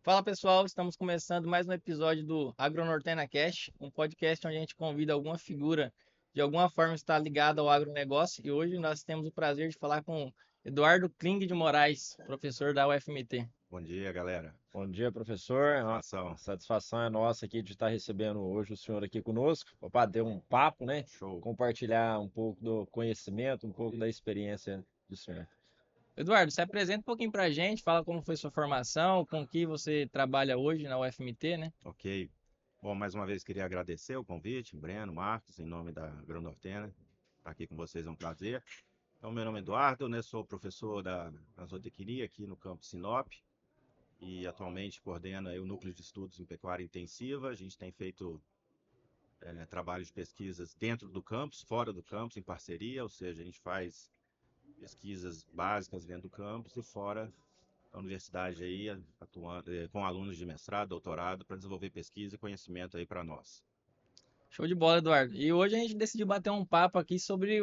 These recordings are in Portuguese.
Fala pessoal, estamos começando mais um episódio do AgroNortena Cast, um podcast onde a gente convida alguma figura de alguma forma está ligada ao agronegócio e hoje nós temos o prazer de falar com Eduardo Kling de Moraes, professor da UFMT. Bom dia, galera. Bom dia, professor. A Satisfação. satisfação é nossa aqui de estar recebendo hoje o senhor aqui conosco, para bater um papo, né? Show. Compartilhar um pouco do conhecimento, um pouco da experiência do senhor. Eduardo, se apresenta um pouquinho para a gente, fala como foi sua formação, com que você trabalha hoje na UFMT, né? Ok. Bom, mais uma vez queria agradecer o convite, Breno, Marcos, em nome da Agronortena. Estar aqui com vocês é um prazer. Então, meu nome é Eduardo, né? Sou professor da zootecnia aqui no campus Sinop e atualmente coordeno aí o Núcleo de Estudos em Pecuária Intensiva. A gente tem feito trabalhos de pesquisas dentro do campus, fora do campus, em parceria, ou seja, a gente faz pesquisas básicas dentro do campus e fora a universidade aí atuando com alunos de mestrado, doutorado, para desenvolver pesquisa e conhecimento aí para nós. Show de bola, Eduardo. E hoje a gente decidiu bater um papo aqui sobre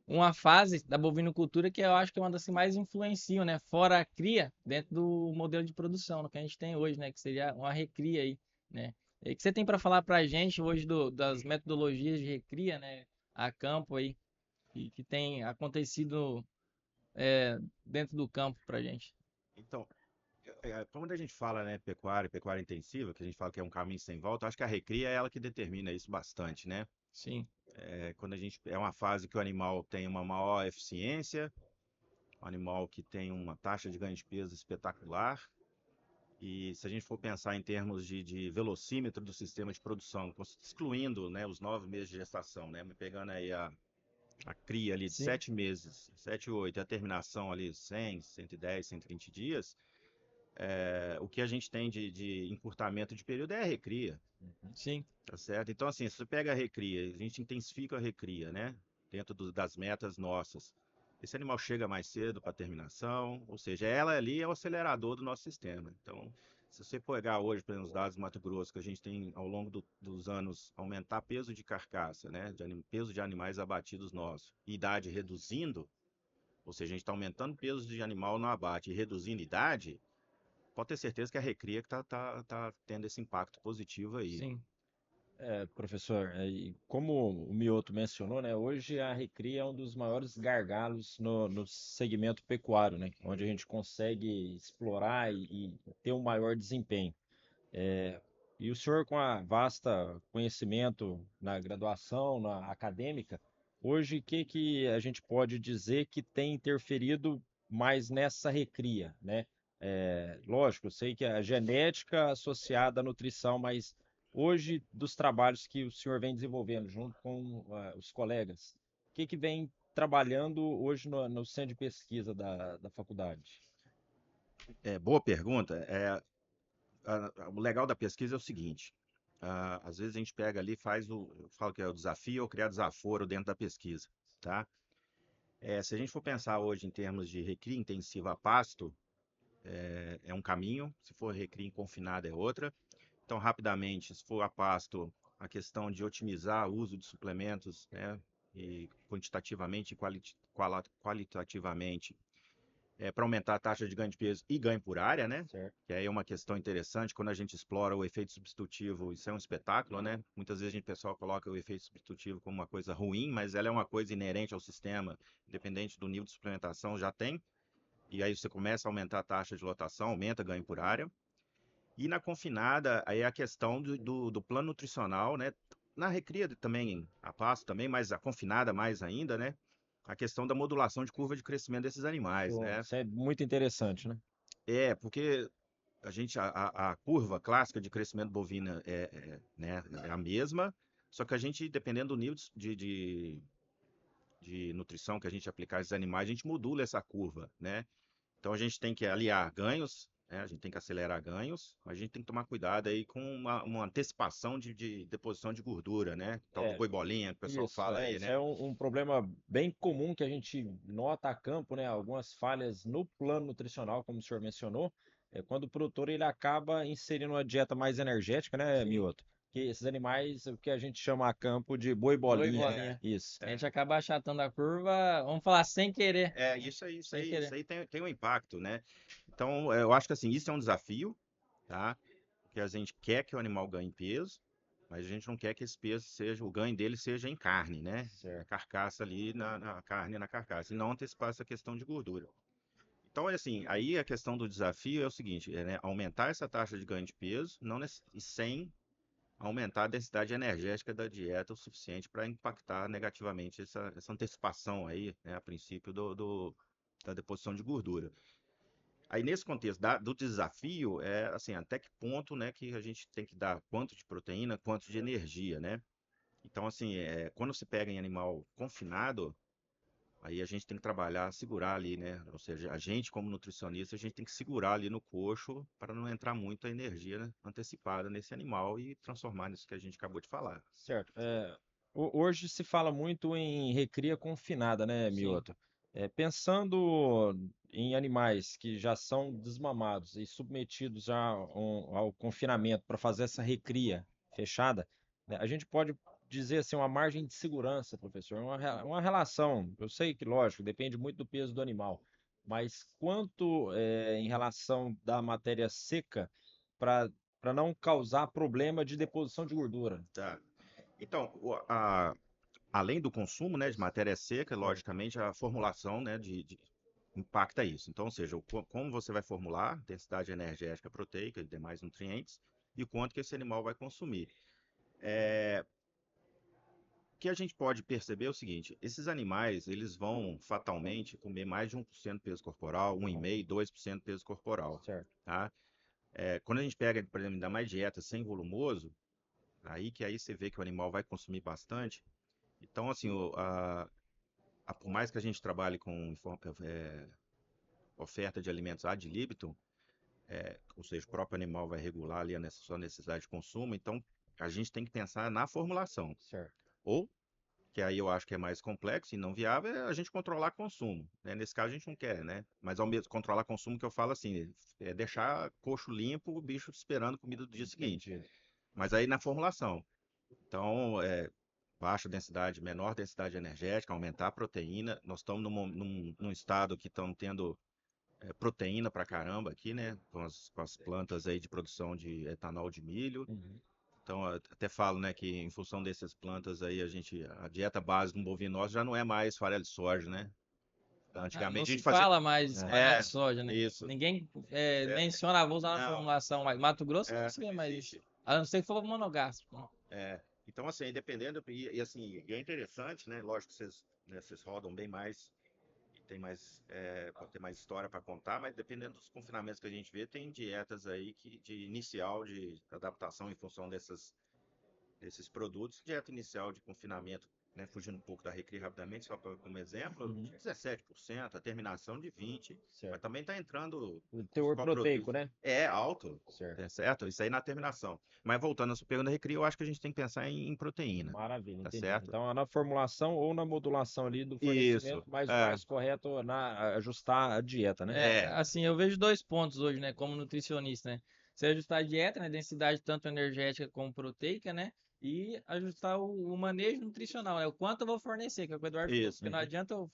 uma fase da bovinocultura que eu acho que é uma das que mais influenciam, né? Fora a cria, dentro do modelo de produção, que a gente tem hoje, né? Que seria uma recria aí, né? E o que você tem para falar para a gente hoje das metodologias de recria, né? A campo aí, que tem acontecido dentro do campo para a gente. Então, quando a gente fala, né, pecuária intensiva, que a gente fala que é um caminho sem volta, acho que a recria é ela que determina isso bastante, né? Sim, Quando a gente é uma fase que o animal tem uma maior eficiência, um animal que tem uma taxa de ganho de peso espetacular. E se a gente for pensar em termos de velocímetro do sistema de produção, excluindo, né, os 9 meses de gestação, né, pegando aí a cria ali de sim, 7 meses, 7, 8, e a terminação ali 100, 110, 120 dias, o que a gente tem de encurtamento de período é a recria, sim, tá certo? Então, assim, se você pega a recria, a gente intensifica a recria, né? Dentro das metas nossas. Esse animal chega mais cedo para a terminação, ou seja, ela ali é o acelerador do nosso sistema. Então, se você pegar hoje, por exemplo, os dados do Mato Grosso, que a gente tem ao longo dos anos aumentar peso de carcaça, né? Peso de animais abatidos nossos, e idade reduzindo, ou seja, a gente está aumentando peso de animal no abate e reduzindo idade, pode ter certeza que a recria que tá tendo esse impacto positivo aí. sim. Professor, e como o Mioto mencionou, né? Hoje a recria é um dos maiores gargalos no segmento pecuário, né? Onde a gente consegue explorar e ter um maior desempenho. E o senhor, com a vasta conhecimento na graduação, na acadêmica, hoje o que a gente pode dizer que tem interferido mais nessa recria, né? Lógico, eu sei que a genética associada à nutrição, mas hoje, dos trabalhos que o senhor vem desenvolvendo junto com os colegas, o que vem trabalhando hoje no centro de pesquisa da faculdade? Boa pergunta. O legal da pesquisa é o seguinte: às vezes a gente pega ali, eu falo que é o desafio ou criar desaforo dentro da pesquisa, tá? Se a gente for pensar hoje em termos de recria intensiva a pasto, é um caminho, se for recria confinada é outra. Então, rapidamente, se for a pasto, a questão de otimizar o uso de suplementos, né, e quantitativamente e qualitativamente, para aumentar a taxa de ganho de peso e ganho por área, né? Certo? Que aí é uma questão interessante quando a gente explora o efeito substitutivo, isso é um espetáculo, né? Muitas vezes o pessoal coloca o efeito substitutivo como uma coisa ruim, mas ela é uma coisa inerente ao sistema, independente do nível de suplementação, já tem. E aí você começa a aumentar a taxa de lotação, aumenta ganho por área. E na confinada, aí é a questão do plano nutricional, né? Na recria também, a pasto também, mas a confinada mais ainda, né? A questão da modulação de curva de crescimento desses animais, Show. né? Isso é muito interessante, né? Porque a curva clássica de crescimento bovino né, é a mesma, só que a gente, dependendo do nível de nutrição que a gente aplicar a esses animais, a gente modula essa curva, né? Então a gente tem que aliar ganhos, né? A gente tem que acelerar ganhos, mas a gente tem que tomar cuidado aí com uma antecipação de deposição de gordura, né? Tal do É, boi bolinha que o pessoal isso, fala aí, isso né? é um problema bem comum que a gente nota a campo, né? Algumas falhas no plano nutricional, como o senhor mencionou, quando o produtor ele acaba inserindo uma dieta mais energética, né, Sim. Mioto? Que esses animais, o que a gente chama a campo de boi Boi bolinha, né? bolinha. Isso. A É, gente acaba achatando a curva, vamos falar sem querer. isso aí, isso Sem aí, isso querer. aí tem um impacto, né? Então, eu acho que assim, isso é um desafio. tá? Porque a gente quer que o animal ganhe peso, mas a gente não quer que esse peso seja, o ganho dele seja em carne, né? Na Certo. carcaça ali, na carne, na carcaça, e não antecipar essa questão de gordura. Então, é assim, aí a questão do desafio é o seguinte, né, aumentar essa taxa de ganho de peso, não e sem aumentar a densidade energética da dieta o suficiente para impactar negativamente essa antecipação aí, né, a princípio da deposição de gordura. Aí nesse contexto do desafio, é assim, até que ponto, né, que a gente tem que dar quanto de proteína, quanto de energia, né? Então, assim, quando se pega em animal confinado, aí a gente tem que trabalhar, segurar ali, né? Ou seja, a gente, como nutricionista, a gente tem que segurar ali no coxo para não entrar muita energia, né, antecipada nesse animal e transformar nisso que a gente acabou de falar. Certo. Hoje se fala muito em recria confinada, né, Sim. Mioto? Pensando em animais que já são desmamados e submetidos já ao confinamento para fazer essa recria fechada, né, a gente pode dizer assim, uma margem de segurança, professor, uma relação. Eu sei que, lógico, depende muito do peso do animal, mas quanto em relação da matéria seca para não causar problema de deposição de gordura? Tá. Então, além do consumo, né, de matéria seca, Certo. logicamente a formulação, né, impacta isso. Então, ou seja, como você vai formular, densidade energética proteica e demais nutrientes, e o quanto que esse animal vai consumir. O que a gente pode perceber é o seguinte, esses animais, eles vão fatalmente comer mais de 1% do peso corporal, 1,5%, 2% do peso corporal, Certo. tá? Quando a gente pega, por exemplo, ainda mais dieta sem volumoso, aí você vê que o animal vai consumir bastante. Então, assim, por mais que a gente trabalhe com oferta de alimentos ad libitum, ou seja, o próprio animal vai regular ali sua necessidade de consumo, então a gente tem que pensar na formulação. Certo. Ou, que aí eu acho que é mais complexo e não viável, é a gente controlar consumo, né? Nesse caso a gente não quer, né? Mas ao mesmo controlar consumo que eu falo assim, é deixar coxo limpo, o bicho esperando comida do dia seguinte. Entendi. Mas aí na formulação. Então, baixa densidade, menor densidade energética, aumentar a proteína. Nós estamos num estado que estamos tendo proteína pra caramba aqui, né? Com as plantas aí de produção de etanol de milho. Uhum. Então, eu até falo, né, que em função dessas plantas aí, a dieta base do bovino nosso já não é mais farelo de soja, né? Não Antigamente a se gente fazia. fala mais É. farelo É, de soja, né? isso. Ninguém É, menciona, vou usar na não, formulação, mas Mato Grosso não se vê não mais isso. existe. A não ser que for monogástrico, né? Então, assim, dependendo, assim, e é interessante, né? Lógico que vocês rodam bem mais e pode ter mais história para contar, mas dependendo dos confinamentos que a gente vê, tem dietas aí de inicial de adaptação em função desses produtos. Dieta inicial de confinamento, né, fugindo um pouco da Recri rapidamente, só como exemplo, Uhum. de 17%, a terminação de 20%, mas Certo. também está entrando O os teor proteico, coprodutos. né? É alto, Certo. certo? Isso aí na terminação. Mas voltando à sua pergunta da Recri, eu acho que a gente tem que pensar em proteína, Maravilha, tá entendi. certo? Então, é na formulação ou na modulação ali do fornecimento, Isso, mas o mais correto é ajustar a dieta, né? Assim, eu vejo dois pontos hoje, né, como nutricionista, né? Você ajustar a dieta, né, densidade tanto energética como proteica, né? E ajustar o manejo nutricional, né? O quanto eu vou fornecer, que é o que o Eduardo falou, isso. porque não Uhum. adianta eu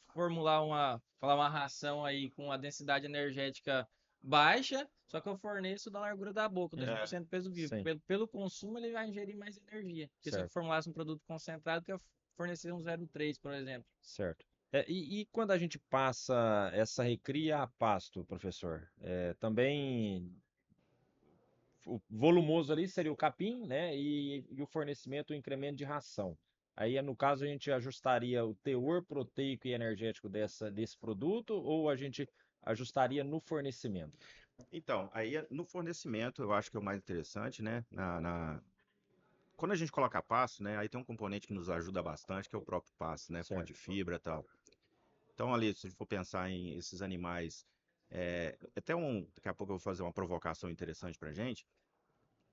falar uma ração aí com a densidade energética baixa, só que eu forneço da largura da boca, Uhum. 2% do peso vivo. Sim, Pelo consumo, ele vai ingerir mais energia. Porque se eu certo, formulasse um produto concentrado, que eu fornecer um 0,3, por exemplo. certo. E quando a gente passa essa recria a pasto, professor, também o volumoso ali seria o capim, né? E o fornecimento, o incremento de ração. Aí, no caso, a gente ajustaria o teor proteico e energético desse produto ou a gente ajustaria no fornecimento? Então, aí no fornecimento eu acho que é o mais interessante, né? Quando a gente coloca pasto, né? Aí tem um componente que nos ajuda bastante, que é o próprio pasto, né? Fonte de Certo. fibra e tal. Então, ali, se a gente for pensar em esses animais, daqui a pouco eu vou fazer uma provocação interessante pra gente,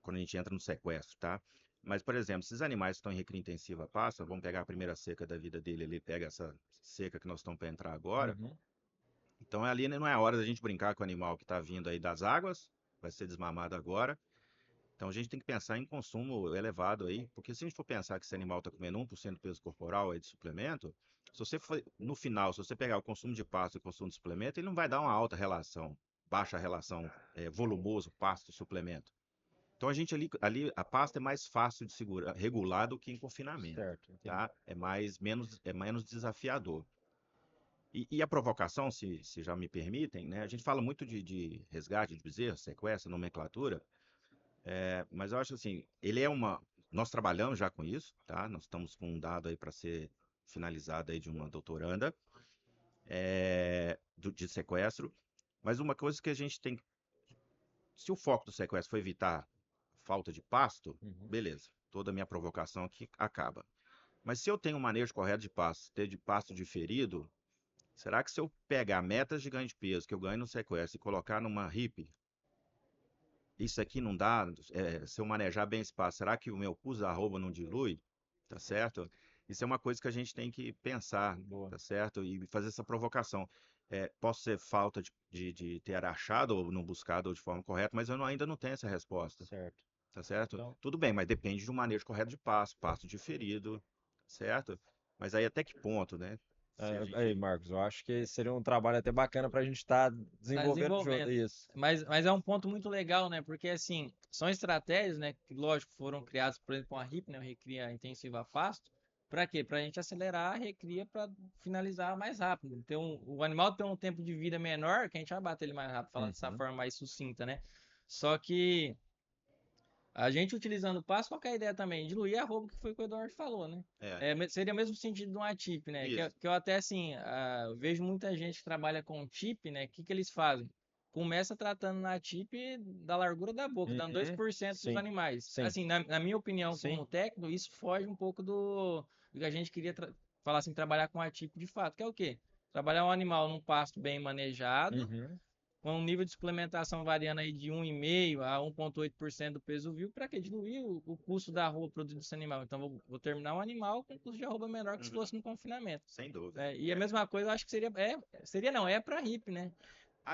quando a gente entra no sequestro, tá? Mas, por exemplo, esses animais que estão em recria intensiva pasta, vamos pegar a primeira seca da vida dele, ele pega essa seca que nós estamos para entrar agora. Uhum. Então, ali não é a hora da gente brincar com o animal que está vindo aí das águas, vai ser desmamado agora. Então, a gente tem que pensar em consumo elevado aí, porque se a gente for pensar que esse animal está comendo 1% do peso corporal aí de suplemento, se você for, no final, se você pegar o consumo de pasto e o consumo de suplemento, ele não vai dar uma alta relação, baixa relação volumoso pasto-suplemento. Então ali a pasta é mais fácil de segurar, regular do que em confinamento, Certo, entendi. tá? É menos desafiador. E a provocação, se já me permitem, né? A gente fala muito de resgate de bezerro, sequestro, nomenclatura, mas eu acho assim, nós trabalhamos já com isso, tá? Nós estamos com um dado aí para ser finalizado aí de uma doutoranda de sequestro, mas uma coisa que a gente tem, se o foco do sequestro for evitar falta de pasto, Uhum. beleza, toda a minha provocação aqui acaba. Mas se eu tenho um manejo correto de pasto, ter de pasto diferido, será que se eu pegar metas de ganho de peso que eu ganho no sequestro e colocar numa RIP, isso aqui não dá? Se eu manejar bem esse pasto, será que o meu custo da arroba não dilui? Tá certo? Isso é uma coisa que a gente tem que pensar, Boa. tá certo? E fazer essa provocação. Posso ser falta de ter achado ou não buscado de forma correta, mas ainda não tenho essa resposta, Certo. tá certo? Então, Tudo bem, mas depende do manejo correto de pasto, pasto diferido, certo? Mas aí até que ponto, né? Se a aí, gente. Marcos, eu acho que seria um trabalho até bacana para a gente estar Tá desenvolvendo junto. desenvolvendo. Isso. Mas é um ponto muito legal, né? Porque, assim, são estratégias, né? Que, lógico, foram criadas, por exemplo, com a RIP, né? O Recria Intensiva a Pasto. Para quê? Para a gente acelerar a recria para finalizar mais rápido. Então, o animal tem um tempo de vida menor, que a gente vai bater ele mais rápido, falar dessa Uhum. forma mais sucinta, né? Só que a gente utilizando o passo, qual que é a ideia também? Diluir a roupa, que foi o que o Eduardo falou, né? É, Seria o mesmo sentido de um ATIP, né? isso. Que eu até, assim, eu vejo muita gente que trabalha com TIP, né? O que eles fazem? Começa tratando na TIP da largura da boca, dando Uhum. 2% dos Sim, animais. sim, Assim, na minha opinião, sim. como técnico, isso foge um pouco do que a gente queria falar assim, trabalhar com ATIP de fato, que é o quê? Trabalhar um animal num pasto bem manejado, Uhum. com um nível de suplementação variando aí de 1,5% a 1,8% do peso vivo, para que diluir o custo da arroba produzida desse animal. Então, vou terminar um animal com custo de arroba menor que se Uhum, fosse no confinamento. sem dúvida. Né? E a mesma coisa, eu acho que seria não, é para RIP, né?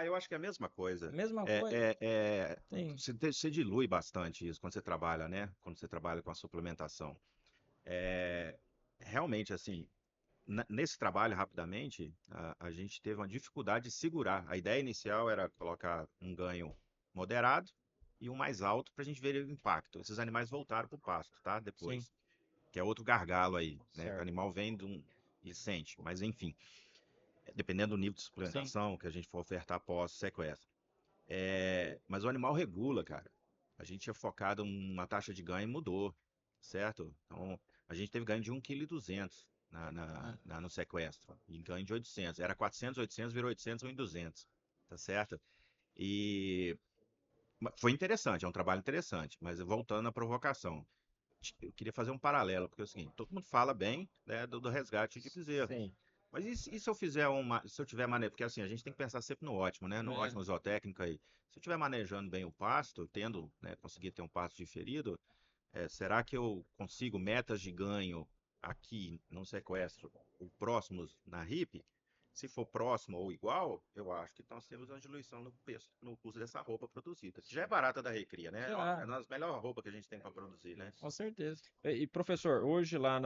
Eu acho que é a mesma A coisa. mesma coisa, sim, Você dilui bastante isso quando você trabalha, né? Quando você trabalha com a suplementação. É, realmente, assim, nesse trabalho, rapidamente, a gente teve uma dificuldade de segurar. A ideia inicial era colocar um ganho moderado e um mais alto para a gente ver o impacto. Esses animais voltaram para o pasto, tá? sim, Depois. Que é outro gargalo aí, né? Que o Certo. animal vem e sente. Mas, enfim, dependendo do nível de sim, suplementação que a gente for ofertar após sequestro. Mas o animal regula, cara. A gente tinha focado uma taxa de ganho e mudou, certo? Então, a gente teve ganho de 1,2 kg ah, no sequestro, e ganho de 800. Era 400, 800, virou 800, 1,200, tá certo? E foi interessante, é um trabalho interessante, mas voltando à provocação, eu queria fazer um paralelo, porque é o seguinte, todo mundo fala bem, né, do resgate de bezerro. Sim. Mas e se eu tiver manejo, porque assim, a gente tem que pensar sempre no ótimo, né? No é, ótimo zootécnico aí. Se eu estiver manejando bem o pasto, conseguir ter um pasto diferido, será que eu consigo metas de ganho aqui no sequestro, ou próximos na RIP? Se for próximo ou igual, eu acho que nós temos uma diluição no custo dessa roupa produzida, que já é barata da recria, né? É já, uma das melhores roupas que a gente tem para produzir, né? com certeza. Professor, hoje lá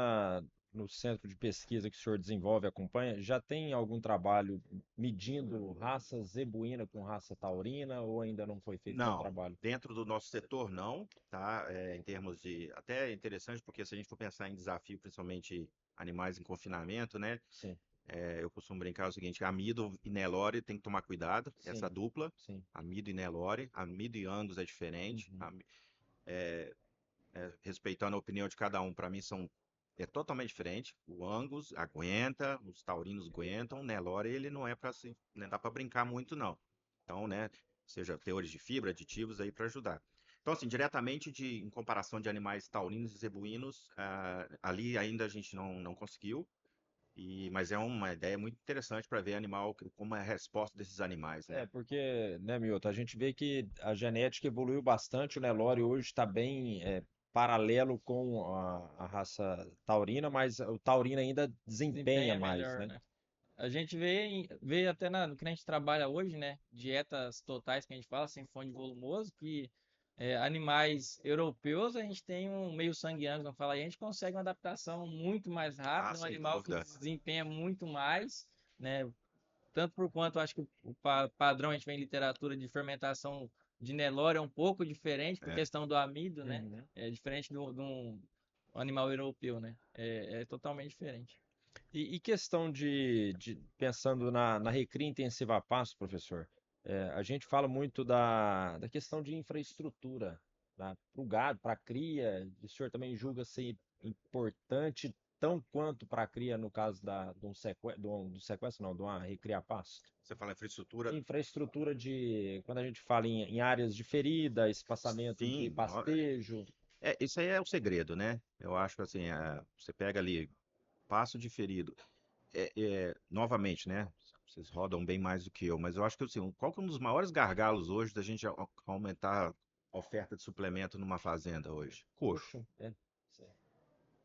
no centro de pesquisa que o senhor desenvolve e acompanha, já tem algum trabalho medindo raça zebuína com raça taurina ou ainda não foi feito nenhum Não, trabalho? dentro do nosso setor não, tá? Em termos de, até é interessante porque se a gente for pensar em desafio, principalmente animais em confinamento, né? Sim, Eu costumo brincar o seguinte, amido e Nelore tem que tomar cuidado, essa sim, dupla, sim. amido e Nelore, amido e Angus é diferente, Uhum. respeitando a opinião de cada um, para mim totalmente diferente. O Angus aguenta, os taurinos aguentam, o Nelore ele não é para se, não dá para brincar muito não. Então, né, seja teores de fibra, aditivos aí para ajudar. Então, assim, diretamente em comparação de animais taurinos e zebuínos, ali ainda a gente não conseguiu, mas é uma ideia muito interessante para ver animal, como é a resposta desses animais, É, né? porque, né, Milton, a gente vê que a genética evoluiu bastante, o Nelore hoje está bem paralelo com a raça taurina, mas o taurino ainda desempenha Desempenha mais, melhor, né? né? A gente vê até no que a gente trabalha hoje, né? Dietas totais que a gente fala, sem fome volumoso, que animais europeus a gente tem um meio sangue Angus, não fala, aí a gente consegue uma adaptação muito mais Ah, rápida, um sem animal que dúvida. desempenha muito mais, né? Tanto por quanto eu acho que o padrão a gente vê em literatura de fermentação de Nelore é um pouco diferente por É. questão do amido, né? Uhum. É diferente de um animal europeu, né? É totalmente diferente. E questão pensando na recria intensiva a pasto, professor, a gente fala muito da questão de infraestrutura para o gado, para a cria. O senhor também julga ser importante tão quanto para a cria no caso do sequestro, não, de uma recria a pasto? Você fala infraestrutura, Infraestrutura quando a gente fala em áreas de ferida, espaçamento de sim. pastejo. Isso aí é o segredo, né? Eu acho que assim, você pega ali, passo de ferido. Novamente, né? Vocês rodam bem mais do que eu, mas eu acho que assim, qual que é um dos maiores gargalos hoje da gente aumentar a oferta de suplemento numa fazenda hoje? Coxo. Poxa, certo.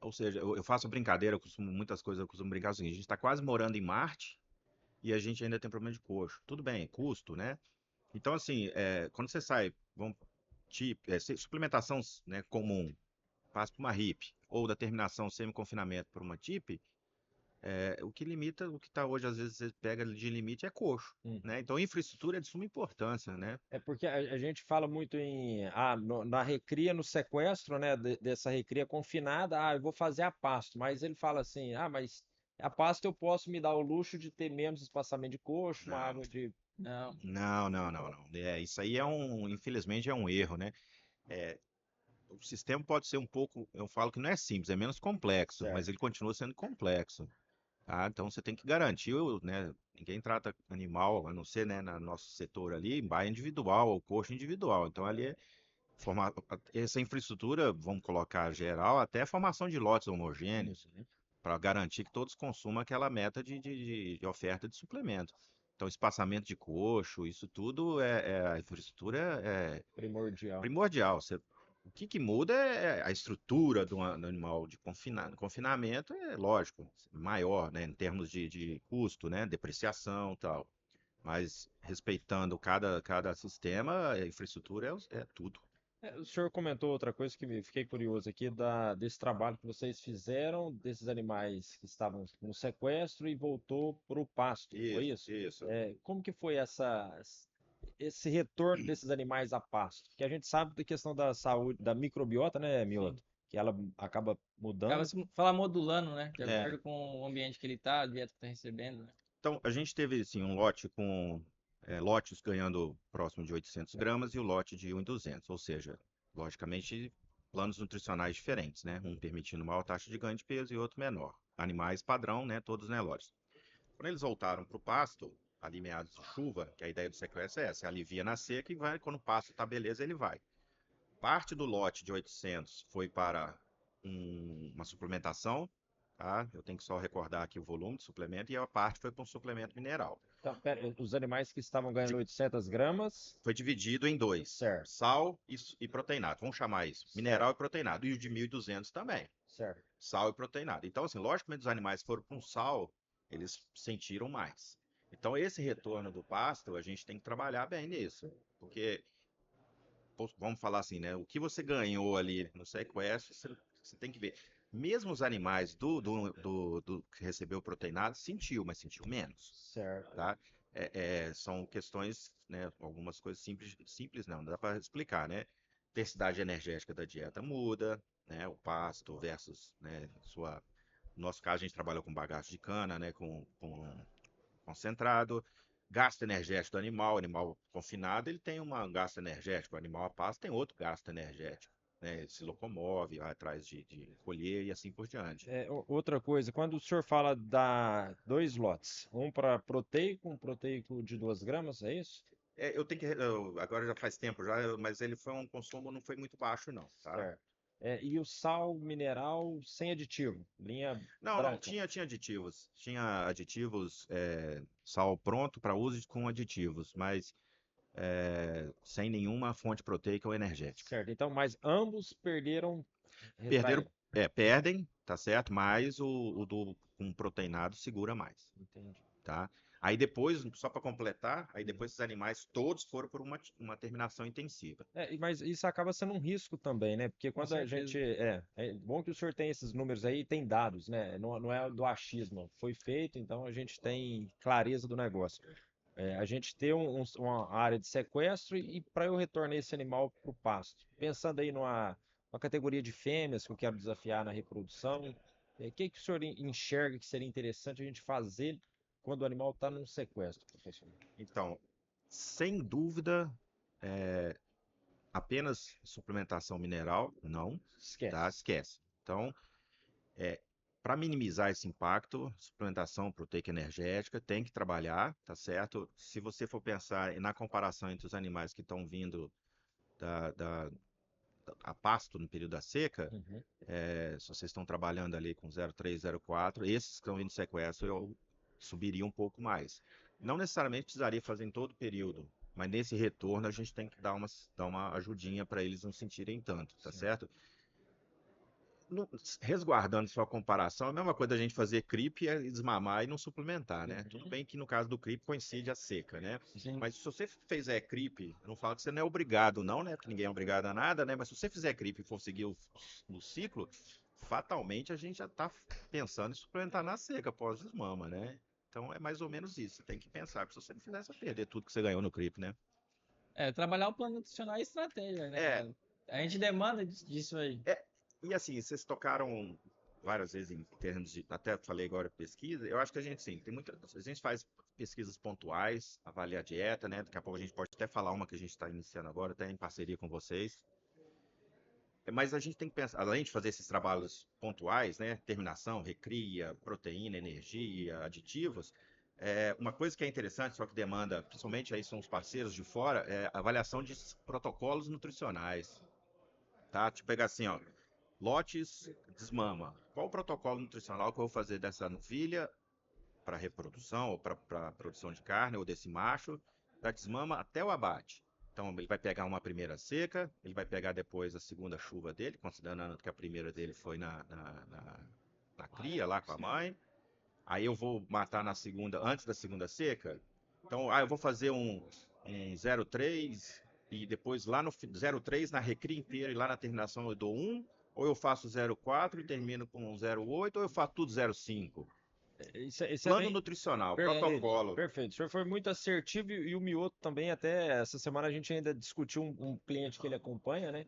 Ou seja, eu faço brincadeira, muitas coisas eu costumo brincar assim, a gente está quase morando em Marte e a gente ainda tem problema de coxo. Tudo bem, custo, né? Então, assim, quando você sai, suplementação, né, comum, passa para uma RIP, ou da terminação semi-confinamento para uma TIP, o que limita, o que está hoje, às vezes, você pega de limite é coxo, né? Uhum. Então, infraestrutura é de suma importância, né? É porque a gente fala muito na recria, no sequestro, né, dessa recria confinada, eu vou fazer a pasto, mas ele fala assim, mas a pasto eu posso me dar o luxo de ter menos espaçamento de coxo, uma Não, água de... Não. não. Isso aí infelizmente, é um erro, né? É, o sistema pode ser um pouco, eu falo que não é simples, é menos complexo, mas Certo. ele continua sendo complexo. Tá? Então você tem que garantir, né? Ninguém trata animal, a não ser, né, no nosso setor ali, em baia individual ou coxa individual. Então ali essa infraestrutura, vamos colocar geral, até formação de lotes homogêneos, Uhum. para garantir que todos consumam aquela meta de oferta de suplemento. Então, espaçamento de coxo, isso tudo a infraestrutura é Primordial. primordial. O que muda é a estrutura do animal de confinamento, é lógico, maior, né, em termos de custo, né, depreciação e tal. Mas respeitando cada sistema, a infraestrutura é tudo. O senhor comentou outra coisa que me fiquei curioso aqui, desse trabalho que vocês fizeram, desses animais que estavam no sequestro e voltou para o pasto, foi Isso, isso? isso. Como que foi esse retorno desses animais a pasto? Porque a gente sabe da questão da saúde, da microbiota, né, Sim. Mioto? Que ela acaba Acaba mudando. se fala modulando, né? De É, acordo com o ambiente que ele tá, a dieta que tá recebendo, né? então, a gente teve assim, um lote com lotes ganhando próximo de 800 gramas e o lote de 1.200, ou seja, logicamente, planos nutricionais diferentes, né? Um permitindo maior taxa de ganho de peso e outro menor. Animais padrão, né? Todos Nelores. Quando eles voltaram para o pasto, ali meados de chuva, que a ideia do sequestro é essa, alivia na seca e vai, quando o pasto está beleza, ele vai. Parte do lote de 800 foi para uma suplementação, tá? Eu tenho que só recordar aqui o volume de suplemento, e a parte foi para um suplemento mineral. Então, pera, os animais que estavam ganhando 800 gramas, Foi dividido em dois, certo, sal e proteinado. Vamos chamar isso, mineral certo, e proteinado. E o de 1.200 também, certo. sal e proteinado. Então, assim, logicamente, os animais foram para um sal, eles sentiram mais. Então, esse retorno do pasto, a gente tem que trabalhar bem nisso, porque vamos falar assim, né? O que você ganhou ali no sequestro, você tem que ver. Mesmo os animais do que recebeu proteinado sentiu, mas sentiu menos, Certo. tá? São questões, né? Algumas coisas simples, simples não dá para explicar, né? Intensidade energética da dieta muda, né? O pasto versus, né? No nosso caso, a gente trabalha com bagaço de cana, né? Com concentrado, gasto energético do animal, animal confinado, ele tem um gasto energético, o animal a pasto tem outro gasto energético, né? Ele se locomove, vai atrás de colher e assim por diante. Outra coisa, quando o senhor fala da dois lotes, um para proteico, um proteico de 2 gramas, é isso? Agora já faz tempo já, mas ele foi um consumo, não foi muito baixo não, tá? Certo. E o sal mineral sem aditivo, linha Não, não, branca. tinha aditivos. Tinha aditivos, sal pronto para uso com aditivos, mas sem nenhuma fonte proteica ou energética. Certo. Então, mas ambos perderam, Perderam, retraíram. perdem, tá certo? Mas o do com proteinado segura mais, Entendi. tá? Aí depois, só para completar, aí depois esses animais todos foram por uma terminação intensiva. Mas isso acaba sendo um risco também, né? Porque Com quando a gente. certeza. É bom que o senhor tem esses números aí, tem dados, né? Não é do achismo. Foi feito, então a gente tem clareza do negócio. a gente ter uma área de sequestro e para eu retornar esse animal para o pasto. Pensando aí numa categoria de fêmeas que eu quero desafiar na reprodução, o que que o senhor enxerga que seria interessante a gente fazer quando o animal está num sequestro, professor? Então, sem dúvida, apenas suplementação mineral, não, tá? Esquece. Esquece. Então, para minimizar esse impacto, suplementação proteica energética tem que trabalhar, tá certo? Se você for pensar na comparação entre os animais que estão vindo a pasto no período da seca, Uhum. se vocês estão trabalhando ali com 0,3, 0,4, esses que estão vindo de sequestro eu subiria um pouco mais. Não necessariamente precisaria fazer em todo o período, mas nesse retorno a gente tem que dar uma ajudinha para eles não sentirem tanto, tá Sim. certo? Resguardando sua comparação, é a mesma coisa a gente fazer creep e desmamar e não suplementar, né? Tudo Uhum. bem que no caso do creep coincide a seca, né? Sim. Mas se você fizer creep, eu não falo que você não é obrigado, não, né? Porque ninguém é obrigado a nada, né? Mas se você fizer creep e for seguir o ciclo, fatalmente a gente já tá pensando em suplementar na seca, pós-desmama, né? Então é mais ou menos isso. Você tem que pensar, porque se você não fizer, você vai perder tudo que você ganhou no creep, né? Trabalhar o plano nutricional é estratégia, né, É, cara? A gente demanda disso aí. É, e assim, vocês tocaram várias vezes em termos de, até falei agora pesquisa, eu acho que a gente sim, a gente faz pesquisas pontuais, avalia a dieta, né? Daqui a pouco a gente pode até falar uma que a gente está iniciando agora, até em parceria com vocês. Mas a gente tem que pensar, além de fazer esses trabalhos pontuais, né? Terminação, recria, proteína, energia, aditivos, uma coisa que é interessante, só que demanda, principalmente aí são os parceiros de fora, é a avaliação de protocolos nutricionais, tá? Tipo, pegar assim, ó, lotes desmama. Qual o protocolo nutricional que eu vou fazer dessa novilha para reprodução ou para produção de carne ou desse macho, da desmama até o abate? Então ele vai pegar uma primeira seca, ele vai pegar depois a segunda chuva dele, considerando que a primeira dele foi na cria lá com a mãe. Aí eu vou matar na segunda, antes da segunda seca. Então, eu vou fazer um 0,3 e depois lá no 0,3 na recria inteira e lá na terminação eu dou 1, ou eu faço 0,4 e termino com 0,8, ou eu faço tudo 0,5. Isso é Plano bem. nutricional, Perfeito, protocolo. perfeito. O senhor foi muito assertivo e o Mioto também, até essa semana a gente ainda discutiu um cliente que ele acompanha, né?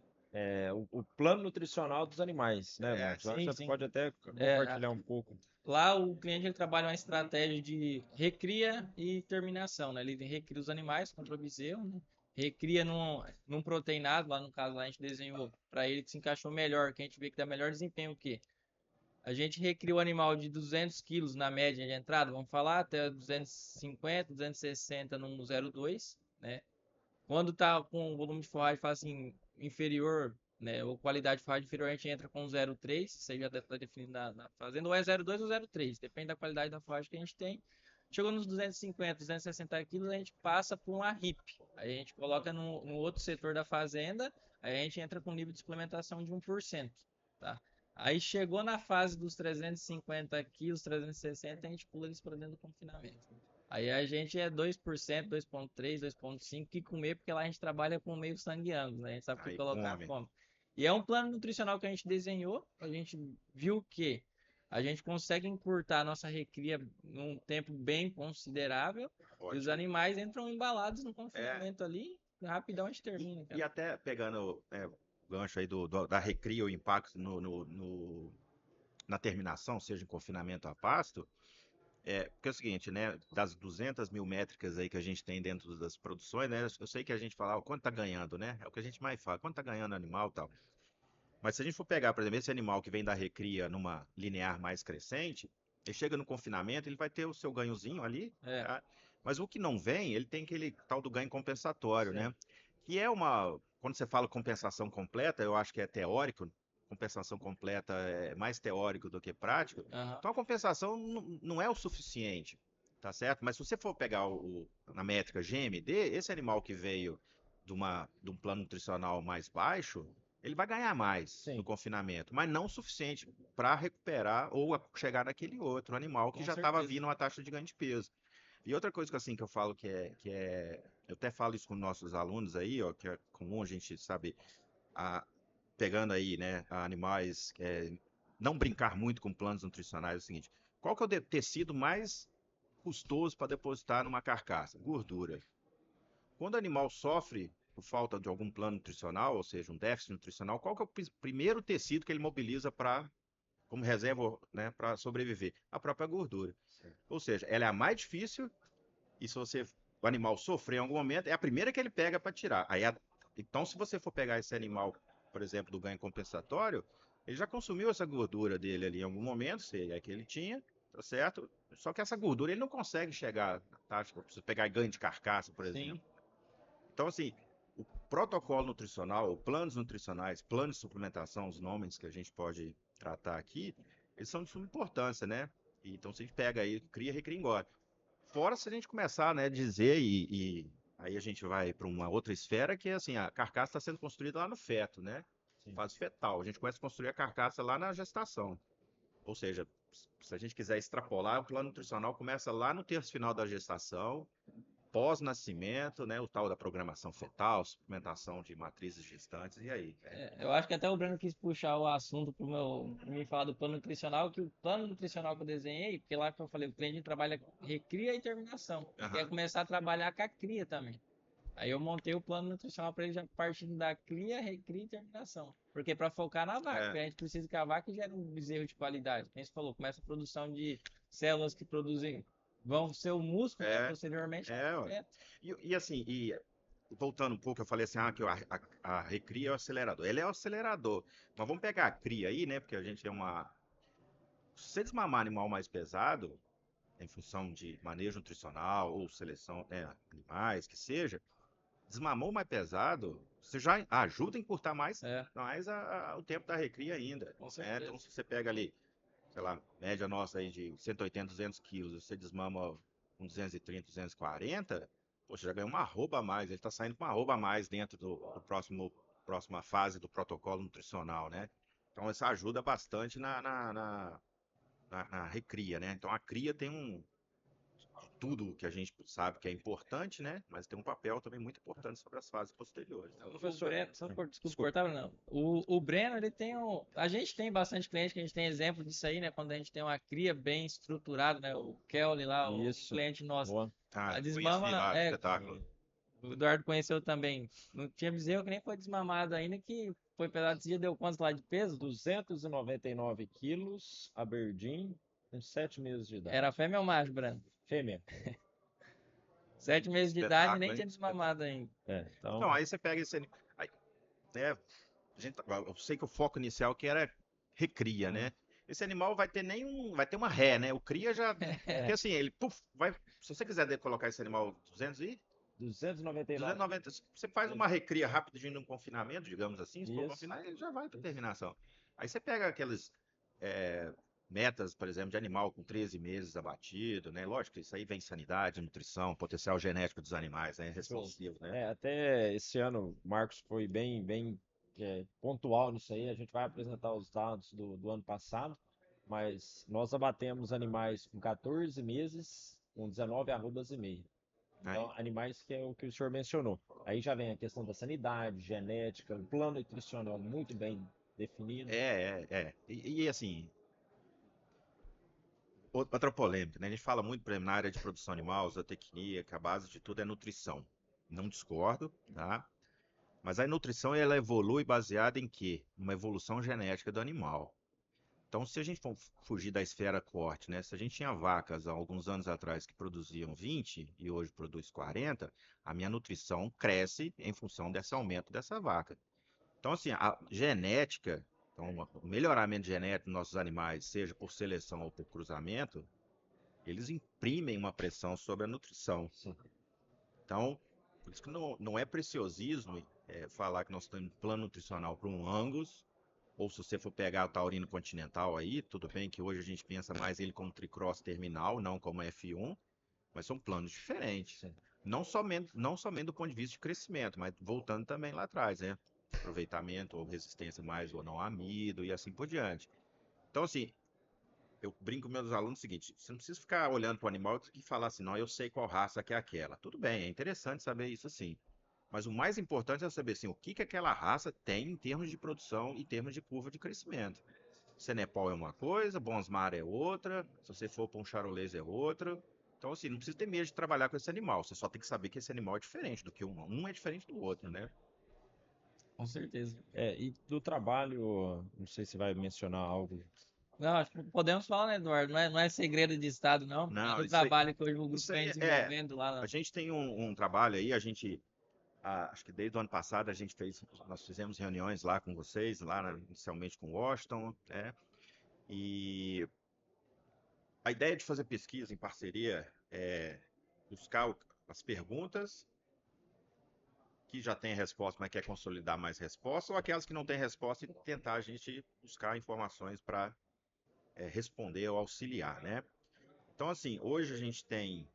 O plano nutricional dos animais, né, É, Marcos? Eu acho Sim, que você sim. pode até É, compartilhar um pouco. lá o cliente ele trabalha uma estratégia de recria e terminação, né? Ele recria os animais contra o bezerro, né? Recria num proteinado, lá no caso lá a gente desenhou para ele que se encaixou melhor, que a gente vê que dá melhor desempenho o quê? A gente recria o animal de 200 quilos na média de entrada, vamos falar, até 250, 260 no 0,2, né? Quando tá com volume de forragem, fala assim, inferior, né, ou qualidade de forragem inferior, a gente entra com 0,3, isso aí já está definido na fazenda, ou é 0,2 ou 0,3, depende da qualidade da forragem que a gente tem. Chegou nos 250, 260 quilos, a gente passa por uma RIP. Aí a gente coloca no outro setor da fazenda, aí a gente entra com nível de suplementação de 1%, tá? Aí chegou na fase dos 350 quilos, 360, a gente pula eles para dentro do confinamento. Aí a gente é 2%, 2,3, 2,5 que comer, porque lá a gente trabalha com meio sangue Angus, né? A gente sabe que Aí colocar come. como. E é um plano nutricional que a gente desenhou, a gente viu que a gente consegue encurtar a nossa recria num tempo bem considerável e os Ótimo. animais entram embalados no É, confinamento ali, rapidão a gente termina, e cara. até pegando o gancho aí da recria, o impacto na terminação, seja em confinamento a pasto, porque é o seguinte, né? Das 200 mil métricas aí que a gente tem dentro das produções, né? Eu sei que a gente fala, quanto tá ganhando, né? É o que a gente mais fala, quanto tá ganhando o animal e tal. Mas se a gente for pegar, por exemplo, esse animal que vem da recria numa linear mais crescente, ele chega no confinamento, ele vai ter o seu ganhozinho ali, É, tá? Mas o que não vem, ele tem aquele tal do ganho compensatório, sim. né? Que quando você fala compensação completa, eu acho que é teórico, compensação completa é mais teórico do que prático. Aham. Então a compensação não é o suficiente, tá certo? Mas se você for pegar na métrica GMD, esse animal que veio de um plano nutricional mais baixo, ele vai ganhar mais no Sim, confinamento, mas não o suficiente para recuperar ou chegar naquele outro animal que Com já estava certeza. vindo uma taxa de ganho de peso. E outra coisa que assim que eu falo eu até falo isso com nossos alunos aí, ó, que é comum a gente sabe, a, pegando aí, né, animais, não brincar muito com planos nutricionais, é o seguinte: qual que é o tecido mais custoso para depositar numa carcaça? Gordura. Quando o animal sofre por falta de algum plano nutricional, ou seja, um déficit nutricional, qual que é o primeiro tecido que ele mobiliza como reserva, né, para sobreviver? A própria gordura. Certo. Ou seja, ela é a mais difícil e se o animal sofrer em algum momento, é a primeira que ele pega para tirar. Então, se você for pegar esse animal, por exemplo, do ganho compensatório, ele já consumiu essa gordura dele ali em algum momento, se é que ele tinha, tá certo? Só que essa gordura ele não consegue chegar na taxa, se pegar ganho de carcaça, por exemplo. Sim. Então, assim, o protocolo nutricional, planos nutricionais, planos de suplementação, os nomes que a gente pode tratar aqui, eles são de suma importância, né? Então, se a gente pega aí, cria, recria, engorda. Fora se a gente começar, né, dizer aí a gente vai para uma outra esfera que é assim, a carcaça está sendo construída lá no feto, né? Sim. Fase fetal. A gente começa a construir a carcaça lá na gestação. Ou seja, se a gente quiser extrapolar, o plano nutricional começa lá no terço final da gestação, pós-nascimento, né? O tal da programação fetal, suplementação de matrizes gestantes, e aí? Eu acho que até o Breno quis puxar o assunto pra me falar do plano nutricional, que o plano nutricional que eu desenhei, porque lá que eu falei, o cliente trabalha recria e terminação. E quer Aham. começar a trabalhar com a cria também. Aí eu montei o plano nutricional para ele já partindo da cria, recria e terminação. Porque para focar na vaca, É, porque a gente precisa que a vaca gere um bezerro de qualidade. Como você falou, começa a produção de células que produzem, vão ser o músculo, né, é, posteriormente. ué. E assim, voltando um pouco, eu falei assim, que a recria é o acelerador. Ele é o acelerador. Mas vamos pegar a cria aí, né? Porque a gente é uma. Se você desmamar animal mais pesado, em função de manejo nutricional ou seleção, né, animais, que seja, desmamou mais pesado, você já ajuda a encurtar É, mais o tempo da recria ainda. com Né? certeza. Então, se você pega ali, sei lá, média nossa aí de 180, 200 quilos, você desmama com 230, 240, poxa, já ganhou uma arroba a mais. Ele está saindo com uma arroba a mais dentro do próxima fase do protocolo nutricional, né? Então, isso ajuda bastante na recria, né? Então, a cria tem tudo que a gente sabe que é importante, né? Mas tem um papel também muito importante sobre as fases posteriores. O Breno, desculpa Desculpa. cortar, não. O Breno, ele tem um. A gente tem bastante cliente que a gente tem exemplo disso aí, né? Quando a gente tem uma cria bem estruturada, né? O Kelly lá, o Isso. cliente nosso. Boa. Ah, A conheci desmama, lá, espetáculo. o Eduardo conheceu também. Não tinha bezerro que nem foi desmamado ainda, que foi pesado esse dia, deu quantos lá de peso? 299 quilos, Aberdeen, com 7 meses de idade. Era fêmea ou macho, Breno? Fêmea. 7 meses de idade e nem Espetáculo, hein? tinha desmamado ainda. Então, Então, aí você pega esse. Aí, né, eu sei que o foco inicial que era recria, né? Esse animal vai ter uma ré, né? O cria já, porque assim, ele, puf, se você quiser colocar esse animal 299. 290, você faz uma recria rápida de um confinamento, digamos assim, se for Isso. confinar, ele já vai para terminação. Aí você pega aqueles metas, por exemplo, de animal com 13 meses abatido, né? Lógico que isso aí vem sanidade, nutrição, potencial genético dos animais, né? Responsivo, né? Até esse ano o Marcos foi bem pontual nisso aí. A gente vai apresentar os dados do ano passado, mas nós abatemos animais com 14 meses, com 19 arrobas e meio. Aí, Então, animais que é o que o senhor mencionou. Aí já vem a questão da sanidade, genética, o plano nutricional muito bem definido. E assim, outra polêmica, né? A gente fala muito, por exemplo, na área de produção animal, zootecnia, que a base de tudo é nutrição. Não discordo, tá? Mas a nutrição ela evolui baseada em quê? Uma evolução genética do animal. Então, se a gente for fugir da esfera corte, né? Se a gente tinha vacas há alguns anos atrás que produziam 20 e hoje produz 40, a minha nutrição cresce em função desse aumento dessa vaca. Então, assim, a genética, então, o melhoramento genético dos nossos animais, seja por seleção ou por cruzamento, eles imprimem uma pressão sobre a nutrição. Sim. Então, por isso que não é preciosismo falar que nós temos plano nutricional para um Angus, ou se você for pegar o Taurino Continental aí, tudo bem que hoje a gente pensa mais ele como tricross terminal, não como F1, mas são planos diferentes. Sim. Não somente do ponto de vista de crescimento, mas voltando também lá atrás, né? Aproveitamento ou resistência mais ou não a amido e assim por diante. Então, assim, eu brinco com meus alunos o seguinte: você não precisa ficar olhando para o animal e falar assim, não, eu sei qual raça que é aquela. Tudo bem, é interessante saber isso sim. Mas o mais importante é saber assim, o que aquela raça tem em termos de produção e em termos de curva de crescimento. Senepal é uma coisa, Bonsmar é outra, se você for para um Charolais é outra. Então, assim, não precisa ter medo de trabalhar com esse animal. Você só tem que saber que esse animal é diferente do que um. Um é diferente do outro, né? Com certeza. E do trabalho, não sei se vai mencionar algo. Não, acho que podemos falar, né, Eduardo? Não é segredo de Estado, não. É Não, do trabalho que hoje o grupo isso vem aí desenvolvendo lá. a gente tem um trabalho aí, acho que desde o ano passado nós fizemos reuniões lá com vocês, inicialmente com Washington, né? E a ideia de fazer pesquisa em parceria é buscar as perguntas que já tem resposta, mas quer consolidar mais respostas, ou aquelas que não têm resposta e tentar a gente buscar informações para responder ou auxiliar, né? Então, assim, hoje a gente tem,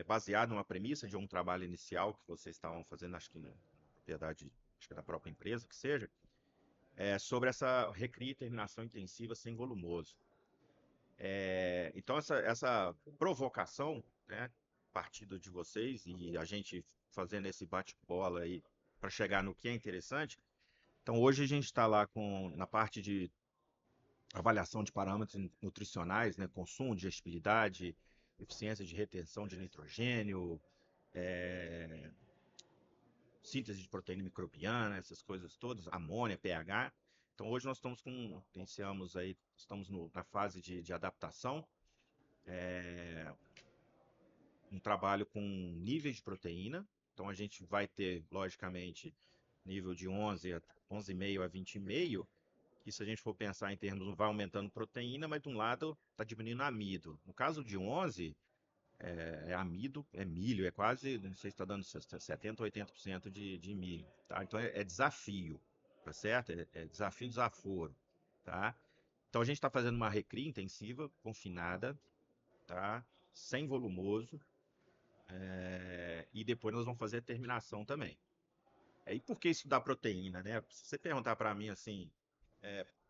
baseado numa premissa de um trabalho inicial que vocês estavam fazendo, acho que na propriedade, acho que da própria empresa, que seja, sobre essa recria e terminação intensiva sem volumoso. Então, essa provocação, né, partindo de vocês e a gente fazendo esse bate-bola aí para chegar no que é interessante. Então, hoje a gente está lá na parte de avaliação de parâmetros nutricionais, né, consumo, digestibilidade, eficiência de retenção de nitrogênio, é, síntese de proteína microbiana, essas coisas todas, amônia, pH. Então, hoje nós estamos na fase de adaptação, um trabalho com níveis de proteína. Então, a gente vai ter, logicamente, nível de 11,5 a 20,5, que se a gente for pensar em termos, vai aumentando proteína, mas de um lado está diminuindo amido. No caso de 11, é amido, é milho, é quase, não sei se está dando 70 ou 80% de milho, tá? Então é desafio, tá certo? É desafio, desaforo, tá? Então a gente está fazendo uma recria intensiva, confinada, tá? Sem volumoso, e depois nós vamos fazer a terminação também. E por que isso dá proteína, né? Se você perguntar para mim assim,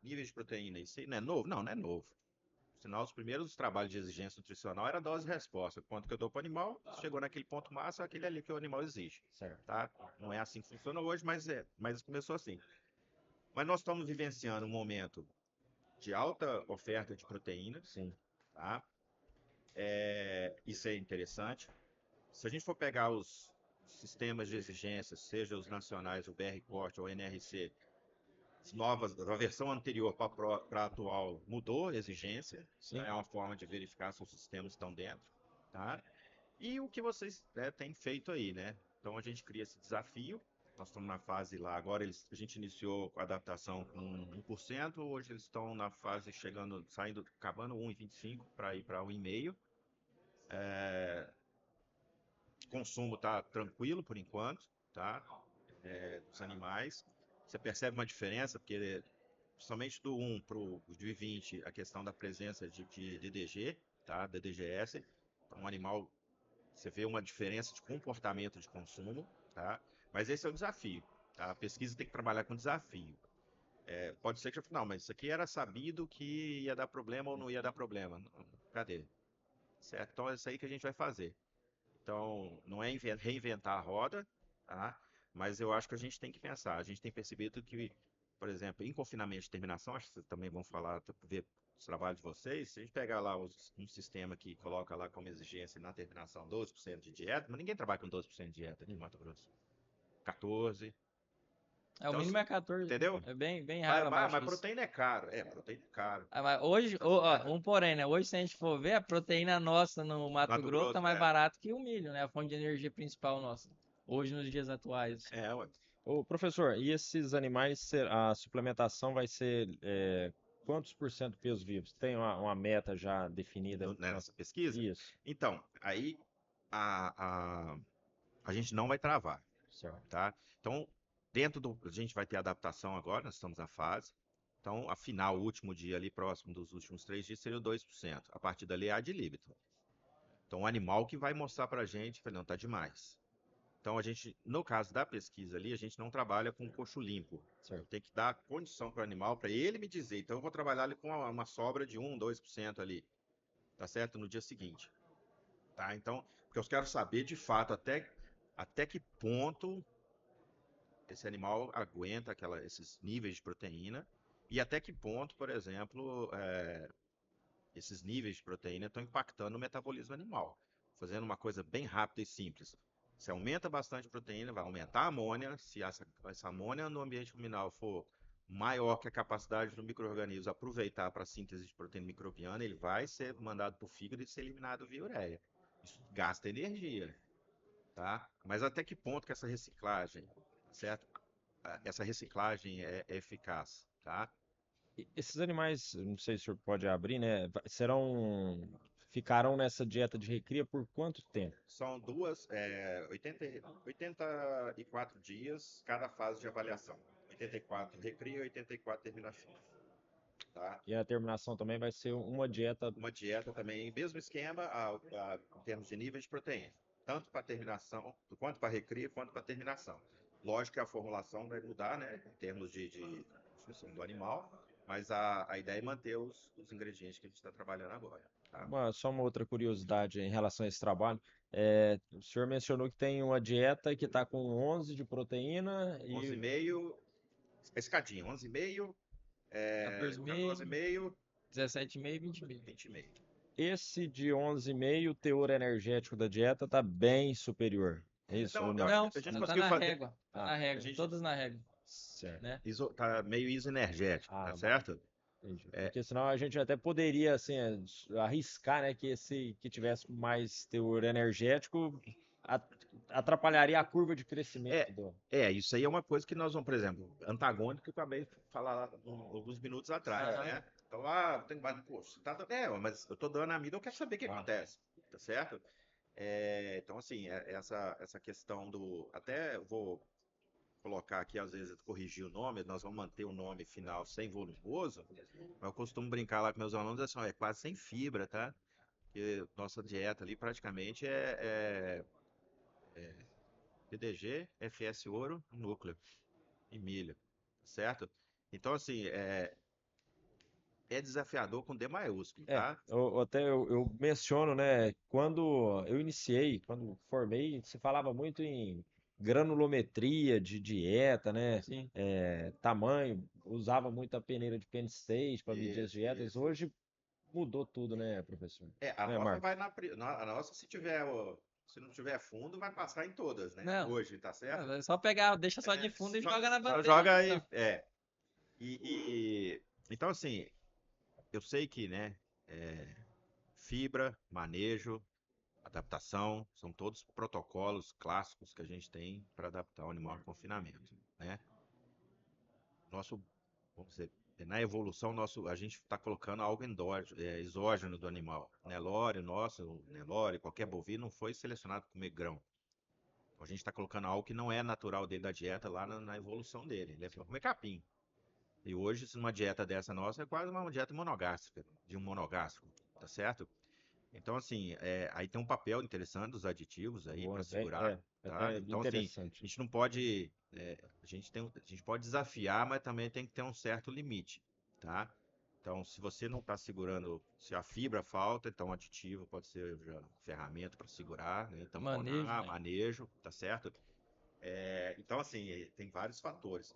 níveis de proteína, isso aí não é novo? Não, não é novo. Sinal, os primeiros trabalhos de exigência nutricional era dose e resposta. Quanto que eu dou para o animal, chegou naquele ponto máximo, é aquele ali que o animal exige. Certo. Tá? Não é assim que funciona hoje, mas começou assim. Mas nós estamos vivenciando um momento de alta oferta de proteína, Sim. tá? Isso é interessante. Se a gente for pegar os sistemas de exigência, seja os nacionais, o BR-CORT ou o NRC, a versão anterior para a atual mudou a exigência, Sim. é uma forma de verificar se os sistemas estão dentro, tá? E o que vocês têm feito aí, né? Então a gente cria esse desafio, nós estamos na fase lá, agora a gente iniciou a adaptação com 1%, hoje eles estão na fase acabando 1,25 para ir para 1,5. O consumo está tranquilo por enquanto, tá? Dos animais. Você percebe uma diferença, porque somente do 1 para o de 20, a questão da presença de DDG, tá? DDGS. Então, um animal, você vê uma diferença de comportamento de consumo, tá? Mas esse é o desafio, tá? A pesquisa tem que trabalhar com desafio. Pode ser que eu fale, não, mas isso aqui era sabido que ia dar problema ou não ia dar problema. Não, cadê? Certo? Então é isso aí que a gente vai fazer. Então, não é reinventar a roda, tá? Mas eu acho que a gente tem que pensar. A gente tem percebido que, por exemplo, em confinamento de terminação, acho que vocês também vão falar, ver os trabalhos de vocês. Se a gente pegar lá um sistema que coloca lá como exigência na terminação 12% de dieta, mas ninguém trabalha com 12% de dieta aqui em Mato Grosso. 14%. O Então, mínimo é 14. entendeu? É bem raro Mas abaixo disso. proteína é caro. Proteína é caro. Mas hoje, um porém, né? Hoje, se a gente for ver, a proteína nossa no Mato Mato Grosso tá Grosso, mais barato que o milho, né? A fonte de energia principal nossa. Hoje, nos dias atuais. ué. Ô, professor, e esses animais, a suplementação vai ser quantos por cento peso vivos? Tem uma meta já definida? Nessa pesquisa? Isso, Então, aí a, a, a gente não vai travar, certo. tá? Então, a gente vai ter adaptação agora, nós estamos na fase. Então, afinal, o último dia ali, próximo dos últimos 3 dias, seria o 2%. A partir dali é ad libitum. Então, o animal que vai mostrar pra gente, não, tá demais. Então, no caso da pesquisa ali, a gente não trabalha com coxo limpo. Eu Certo. tenho que dar condição para o animal, para ele me dizer. Então, eu vou trabalhar ali com uma sobra de 1, 2% ali, tá certo? No dia seguinte. Tá? Então, porque eu quero saber de fato até que ponto esse animal aguenta esses níveis de proteína e até que ponto, por exemplo, esses níveis de proteína estão impactando o metabolismo animal, fazendo uma coisa bem rápida e simples. Se aumenta bastante proteína, vai aumentar a amônia. Se essa amônia no ambiente ruminal for maior que a capacidade do micro-organismo aproveitar para a síntese de proteína microbiana, ele vai ser mandado para o fígado e ser eliminado via ureia. Isso gasta energia, tá? Mas até que ponto que essa reciclagem, certo? Essa reciclagem é eficaz, tá? Esses animais, eu não sei se o senhor pode abrir, né? Ficarão nessa dieta de recria por quanto tempo? São 84 dias cada fase de avaliação. 84 recria, 84 terminação, tá? E a terminação também vai ser uma dieta. Uma dieta também, mesmo esquema, em termos de nível de proteína. Tanto para terminação, quanto para recria, quanto para terminação. Lógico que a formulação vai mudar, né? Em termos de função do animal, mas a ideia é manter os ingredientes que a gente está trabalhando agora. Tá? Só uma outra curiosidade em relação a esse trabalho. O senhor mencionou que tem uma dieta que está com 11 de proteína e 11,5, escadinha, 11,5, 14,5, 14,5, 17,5 e 20,5. 20,5. esse de 11,5, o teor energético da dieta está bem superior. É isso ou não? Não, A gente tá conseguiu na fazer. régua. Tá na A régua, gente todas na régua, Certo. né? tá meio isoenergético, Ah, tá certo? Entendi. É. Porque senão a gente até poderia assim arriscar, né, que tivesse mais teor energético a- atrapalharia a curva de crescimento do. Isso aí é uma coisa que nós vamos, por exemplo, antagônico que eu acabei de falar lá alguns minutos atrás, Aham. né? Então, tem mais, poxa, mas eu tô dando a mídia, eu quero saber o que acontece, tá certo? Então, assim, essa questão do. Até eu vou colocar aqui, às vezes, corrigir o nome, nós vamos manter o nome final sem volumoso, mas eu costumo brincar lá com meus alunos assim, ó, é quase sem fibra, tá? Porque nossa dieta ali praticamente é PDG, FS ouro, núcleo e milho, certo? Então, assim, é desafiador com D maiúsculo, tá? Eu menciono, né, quando formei, se falava muito em granulometria de dieta, né, Sim. tamanho, usava muito a peneira de Penn State para medir as Isso, dietas. isso. Hoje mudou tudo, né, professor? A Né, nossa Marcos? vai a nossa, se não tiver fundo, vai passar em todas, né? Não, Hoje, tá certo? é só pegar, deixa só de fundo e joga na Só bandeja. joga Não. aí, então, assim, eu sei que, né, fibra, manejo, adaptação, são todos protocolos clássicos que a gente tem para adaptar o animal ao confinamento, né? Nosso, vamos dizer, na evolução, a gente está colocando algo exógeno do animal. Nelore, Nelore, qualquer bovino não foi selecionado para comer grão. Então, a gente está colocando algo que não é natural dele da dieta lá na evolução dele. Ele é para comer capim. E hoje, se uma dieta dessa nossa, é quase uma dieta monogástrica, de um monogástrico, tá certo? Então, assim, aí tem um papel interessante dos aditivos aí para segurar, tá? Até Então, assim, interessante. a gente não pode, a gente pode desafiar, mas também tem que ter um certo limite, tá? Então, se você não está segurando, se a fibra falta, então o aditivo pode ser já ferramenta para segurar, né? Manejo, Tamponar, né? manejo, tá certo? Então, assim, tem vários fatores.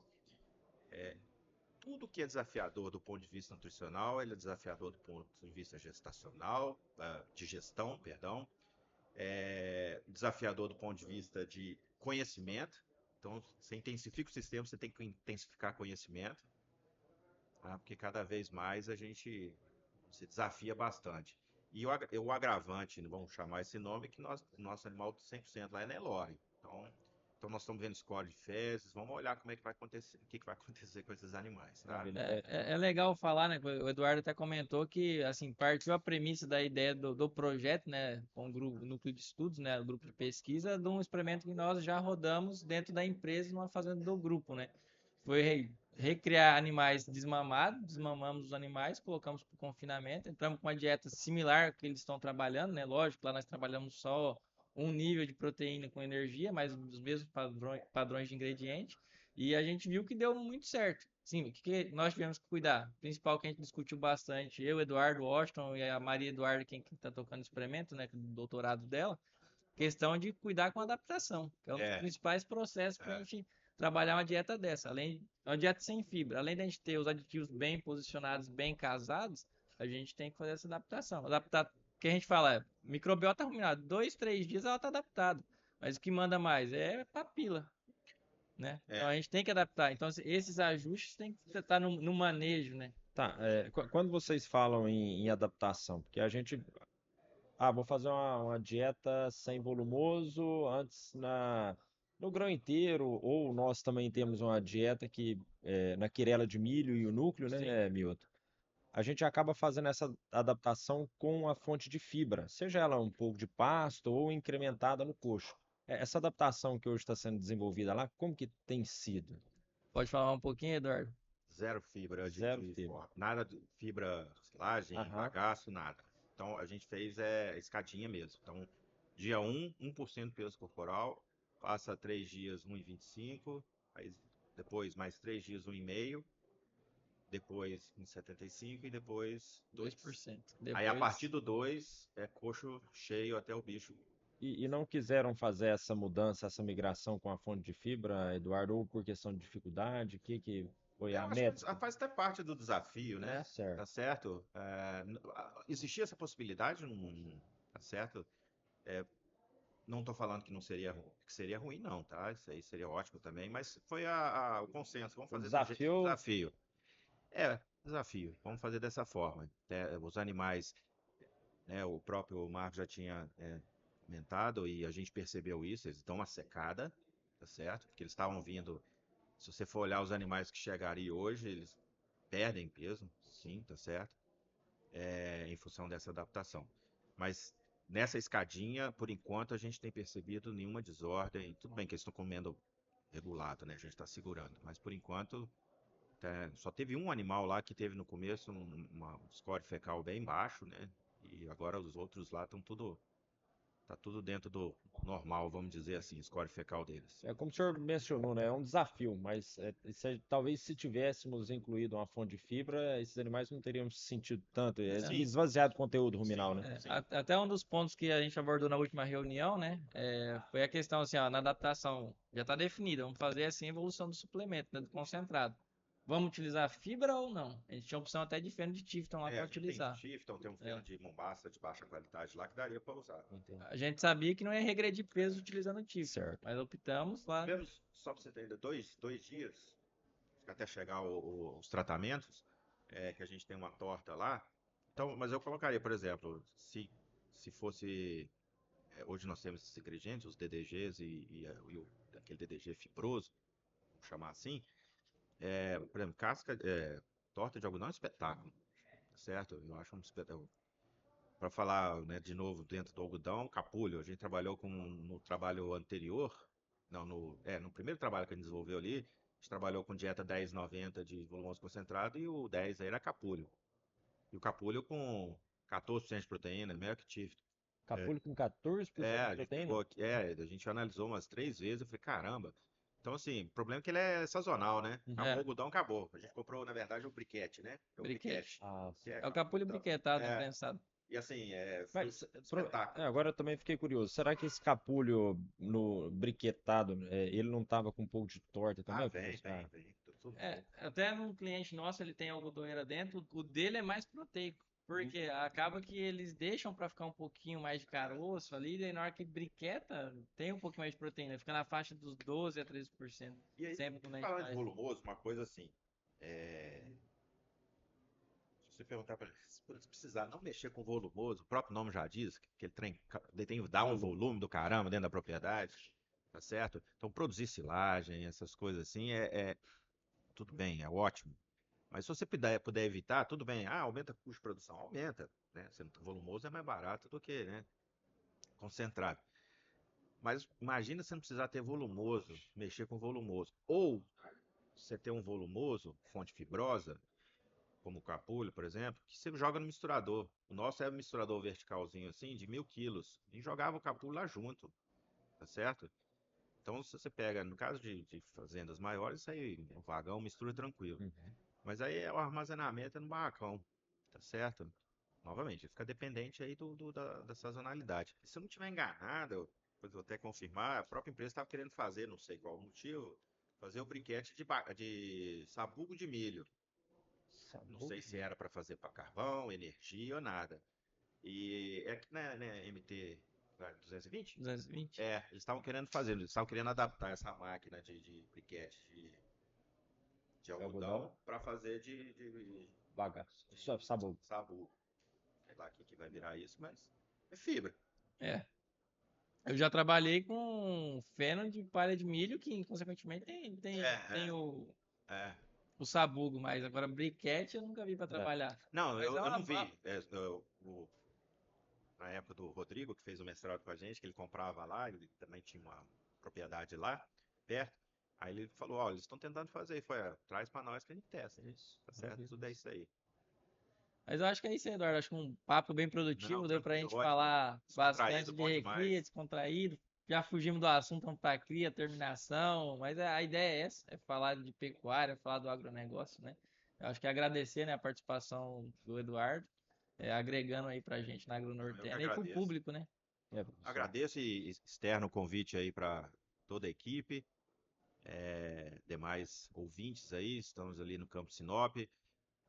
Tudo que é desafiador do ponto de vista nutricional, ele é desafiador do ponto de vista gestacional, de gestão, perdão, desafiador do ponto de vista de conhecimento. Então, você intensifica o sistema, você tem que intensificar conhecimento, tá? Porque cada vez mais a gente se desafia bastante. E o agravante, vamos chamar esse nome, é que nosso animal 100% lá é Nelore. Então nós estamos vendo score de fezes, vamos olhar como é que vai acontecer, o que vai acontecer com esses animais, tá? Maravilha. É legal falar, né? O Eduardo até comentou que, assim, partiu a premissa da ideia do projeto, né? Com o grupo, o núcleo de estudos, né? O grupo de pesquisa, de um experimento que nós já rodamos dentro da empresa, numa fazenda do grupo, né? Foi recriar animais desmamados, desmamamos os animais, colocamos para confinamento, entramos com uma dieta similar ao que eles estão trabalhando, né? Lógico, lá nós trabalhamos só um nível de proteína com energia, mas os mesmos padrões de ingrediente. E a gente viu que deu muito certo. Sim, o que nós tivemos que cuidar? O principal que a gente discutiu bastante, eu, Eduardo Washington e a Maria Eduarda, quem está tocando o experimento, né, com o doutorado dela, questão de cuidar com a adaptação, que é um dos É, principais processos para a é, gente trabalhar uma dieta dessa. Uma dieta sem fibra, além de a gente ter os aditivos bem posicionados, bem casados, a gente tem que fazer essa adaptação. Adaptar, o que a gente fala, microbiota ruminada, 2, 3 dias ela tá adaptada. Mas o que manda mais é papila, né? Então É, a gente tem que adaptar. Então esses ajustes tem que estar no manejo, né? Tá, quando vocês falam em adaptação, porque a gente, vou fazer uma dieta sem volumoso antes no grão inteiro, ou nós também temos uma dieta que na quirela de milho e o núcleo, Sim. né, Milton? A gente acaba fazendo essa adaptação com a fonte de fibra, seja ela um pouco de pasto ou incrementada no coxo. Essa adaptação que hoje está sendo desenvolvida lá, como que tem sido? Pode falar um pouquinho, Eduardo? zero fibra Zero fibra. nada de fibra, silagem, Aham. bagaço, nada. Então a gente fez escadinha mesmo. Então, dia 1% peso corporal, passa 3 dias 1,25, aí depois mais 3 dias 1,5, depois 1,75 e depois 2. 2%. Aí a Depois, partir do 2 é coxo cheio até o bicho. E não quiseram fazer essa mudança, essa migração com a fonte de fibra, Eduardo, ou por questão de dificuldade? O que foi a Eu acho que métrica? faz até parte do desafio, né? Certo. Tá certo? Existia essa possibilidade, não, tá certo? Não estou falando que não seria, que seria ruim, não, tá? Isso aí seria ótimo também, mas foi o consenso. Vamos O fazer do jeito desafio, desafio. Desafio. Vamos fazer dessa forma. Os animais, né? O próprio Marco já tinha comentado e a gente percebeu isso. Eles dão uma secada, tá certo? Porque eles estavam vindo. Se você for olhar os animais que chegariam hoje, eles perdem peso, sim, tá certo? Em função dessa adaptação. Mas nessa escadinha, por enquanto, a gente tem percebido nenhuma desordem. Tudo bem que eles estão comendo regulado, né? A gente está segurando. Mas por enquanto, só teve um animal lá que teve no começo um score fecal bem baixo, né? E agora os outros lá estão tudo. Tá tudo dentro do normal, vamos dizer assim, score fecal deles. como o senhor mencionou, né? É um desafio, mas talvez se tivéssemos incluído uma fonte de fibra, esses animais não teriam sentido tanto, Sim, esvaziado o conteúdo sim, ruminal, né? sim. Até um dos pontos que a gente abordou na última reunião, né, foi a questão assim, ó, na adaptação já está definida, vamos fazer assim a evolução do suplemento, né, do concentrado. Vamos utilizar fibra ou não? A gente tinha a opção até de feno de Tifton lá A para gente tem utilizar. Tifton, tem um É. feno de Mombasa de baixa qualidade lá que daria para usar. Entendi. A gente sabia que não ia regredir peso utilizando Tifton, Certo. mas optamos lá. Tivemos, só para você ter ainda, dois dias, até chegar os tratamentos, que a gente tem uma torta lá. Então, mas eu colocaria, por exemplo, se fosse. Hoje nós temos esses ingredientes, os DDGs aquele DDG fibroso, vamos chamar assim. Por exemplo, torta de algodão é um espetáculo, tá certo? Eu acho um espetáculo. Para falar, né, de novo, dentro do algodão, capulho. A gente trabalhou no trabalho anterior, não, no primeiro trabalho que a gente desenvolveu ali, a gente trabalhou com dieta 10,90 de volumoso concentrado e o 10 aí era capulho. E o capulho com 14% de proteína, melhor que tive. É, Capulho com 14% de a gente proteína? pegou aqui, a gente analisou umas 3 vezes, eu falei, caramba. Então, assim, o problema é que ele é sazonal, né? Acabou o É, algodão, acabou. A gente comprou, na verdade, o briquete, né? É o briquete. briquete. Ah, Que sim. É o capulho então, briquetado, né, é, prensado. e assim, foi um Mas espetáculo. agora eu também fiquei curioso. Será que esse capulho no briquetado, ele não tava com um pouco de torta Ah, também, vem, professor? vem, vem. Tudo É, bem. até um cliente nosso, ele tem algodoeira dentro, o dele é mais proteico, porque acaba que eles deixam para ficar um pouquinho mais de caroço ali, daí na hora que briqueta, tem um pouquinho mais de proteína, fica na faixa dos 12 a 13%, E aí, sempre quando a gente falando de faz. volumoso, uma coisa assim. Se você perguntar para ele, se precisar não mexer com volumoso, o próprio nome já diz que ele dá um Volume. volume do caramba dentro da propriedade, tá certo? Então, produzir silagem, essas coisas assim, tudo bem, é ótimo. Mas se você puder evitar, tudo bem. Aumenta o custo de produção, aumenta, né? Sendo que volumoso é mais barato do que, né, concentrado. Mas imagina você não precisar ter volumoso, mexer com volumoso. Ou você ter um volumoso, fonte fibrosa, como o capulho, por exemplo, que você joga no misturador. O nosso é um misturador verticalzinho assim, de 1.000 quilos. E jogava o capulho lá junto, tá certo? Então, se você pega, no caso de fazendas maiores, isso aí, o vagão mistura tranquilo. Uhum. Mas aí o armazenamento é no barracão, tá certo? Novamente, fica dependente aí da sazonalidade. Se eu não estiver enganado, depois vou até confirmar, a própria empresa estava querendo fazer, não sei qual o motivo, fazer o briquete de sabugo de milho. Não sei se era para fazer para carvão, energia ou nada. E é que né, MT 220? 220. É, eles estavam querendo fazer, eles estavam querendo adaptar essa máquina de briquete de algodão para fazer de Bagaço. Sabor. sabugo. Sei lá o que vai virar isso, mas é fibra. É. Eu já trabalhei com feno de palha de milho, que consequentemente tem É. o sabugo, mas agora briquete eu nunca vi para É. trabalhar. Não, Mas eu não vi. Na época do Rodrigo, que fez o mestrado com a gente, que ele comprava lá, ele também tinha uma propriedade lá, perto. Aí ele falou, ó, eles estão tentando fazer. E foi, traz para nós que a gente testa. Isso. Tá certo? Tudo é isso aí. Mas eu acho que é isso aí, Eduardo. Acho que um papo bem produtivo, Não, deu pra tranquilo, gente ótimo. falar bastante Descontraído, de bom recria, demais. descontraído. Já fugimos do assunto, vamos pra cria, terminação, mas a ideia é essa, é falar de pecuária, falar do agronegócio, né? Eu acho que agradecer, né, a participação do Eduardo, agregando aí pra gente na Eu que AgroNortena e pro agradeço. público, né? É, professor. Agradeço e externo o convite aí para toda a equipe, demais ouvintes aí, estamos ali no Campo Sinop.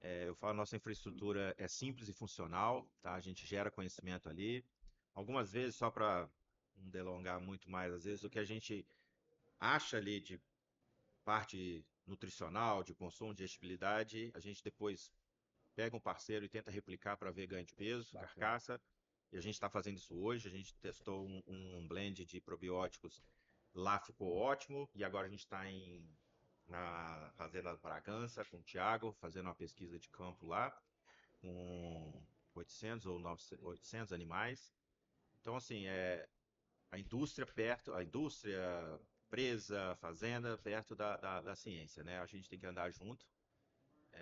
Eu falo, nossa infraestrutura é simples e funcional, tá? A gente gera conhecimento ali. Algumas vezes, só para não delongar muito mais, às vezes o que a gente acha ali de parte nutricional, de consumo, de digestibilidade, a gente depois pega um parceiro e tenta replicar para ver ganho de peso, Bacana. carcaça. E a gente está fazendo isso hoje. A gente testou um blend de probióticos lá, ficou ótimo. E agora a gente está na Fazenda Bragança com o Thiago, fazendo uma pesquisa de campo lá, com 800 ou 900, 800 animais. Então, assim, a indústria perto, a indústria, empresa, fazenda perto da ciência, né? A gente tem que andar junto,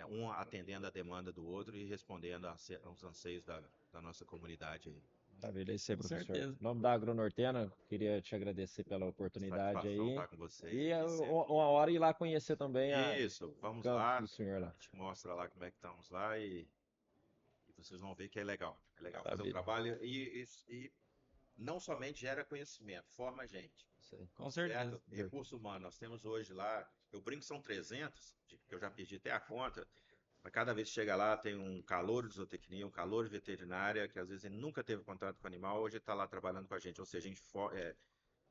um atendendo a demanda do outro e respondendo aos anseios da nossa comunidade aí. Maravilha, é isso aí, Com professor. certeza. Em nome da AgroNortena, queria te agradecer pela oportunidade Satisfação aí. estar com vocês E aqui sempre. uma hora ir lá conhecer também Isso, o vamos campus lá. do senhor lá. A gente mostra lá como é que estamos lá e vocês vão ver que é legal. É legal fazer um Maravilha. trabalho e não somente gera conhecimento, forma a gente. Isso aí. Com certeza. Certo? Recurso humano, nós temos hoje lá, eu brinco que são 300, que eu já perdi até a conta, mas cada vez que chega lá tem um calouro de zootecnia, um calouro de veterinária, que às vezes ele nunca teve contato com o animal, hoje está lá trabalhando com a gente. Ou seja,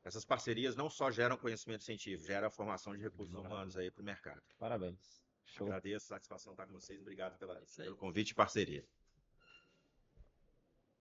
essas parcerias não só geram conhecimento científico, geram a formação de recursos humanos aí para o mercado. Parabéns. Show. Agradeço, satisfação estar com vocês, obrigado Isso aí. pelo convite e parceria.